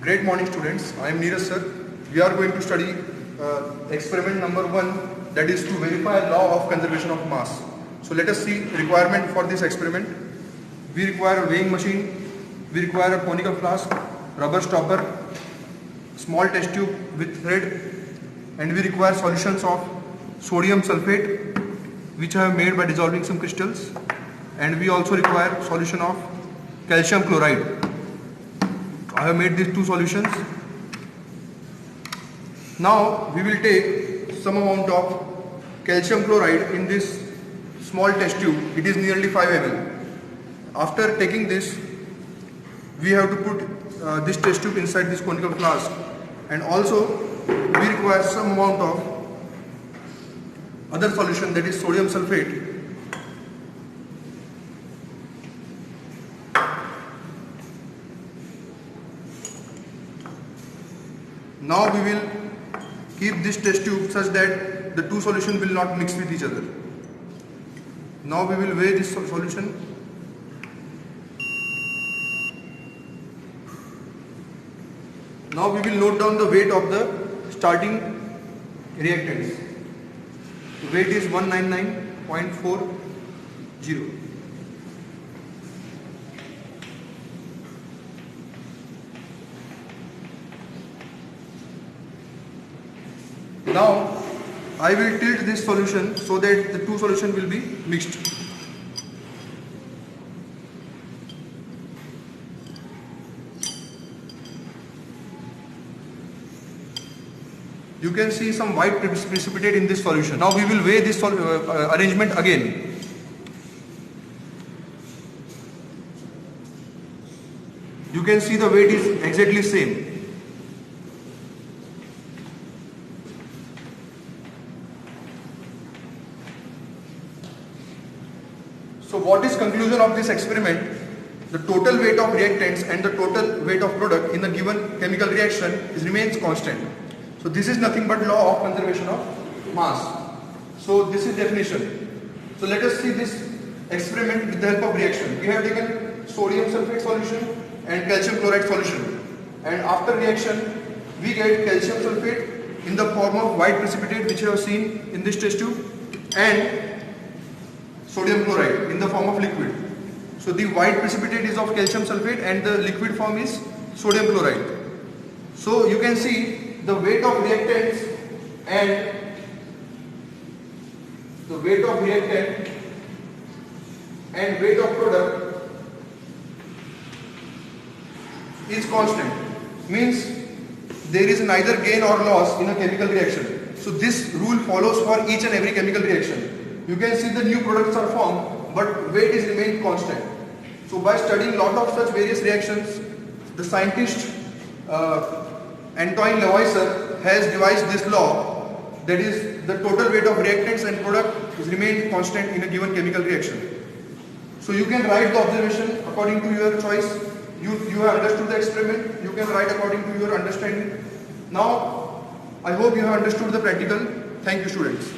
Great morning, students. I am Neeraj sir. We are going to study experiment number 1, that is to verify law of conservation of mass. So let us see requirement for this experiment. We require a weighing machine, we require a conical flask, rubber stopper, small test tube with thread, and we require solutions of sodium sulfate which I have made by dissolving some crystals, and we also require solution of calcium chloride. I have made these two solutions. Now we will take some amount of calcium chloride in this small test tube. It is nearly 5 ml. After taking this, we have to put this test tube inside this conical flask, and also we require some amount of other solution, that is sodium sulfate. Now we will keep this test tube such that the two solutions will not mix with each other. Now we will weigh this solution. Now we will note down the weight of the starting reactants. The weight is 199.40. Now I will tilt this solution so that the two solutions will be mixed. You can see some white precipitate in this solution. Now we will weigh this arrangement again. You can see the weight is exactly same. So what is conclusion of this experiment? The total weight of reactants and the total weight of product in a given chemical reaction remains constant. So this is nothing but law of conservation of mass. So this is definition. So let us see this experiment with the help of reaction. We have taken sodium sulfate solution and calcium chloride solution, and after reaction we get calcium sulfate in the form of white precipitate which you have seen in this test tube, and sodium chloride in the form of liquid. So the white precipitate is of calcium sulfate and the liquid form is sodium chloride. So you can see the weight of reactants and weight of product is constant. Means there is neither gain or loss in a chemical reaction. So this rule follows for each and every chemical reaction. You can see the new products are formed, but weight is remained constant. So by studying lot of such various reactions, the scientist Antoine Lavoisier has devised this law, that is the total weight of reactants and product is remained constant in a given chemical reaction. So you can write the observation according to your choice. You have understood the experiment, you can write according to your understanding. Now I hope you have understood the practical. Thank you, students.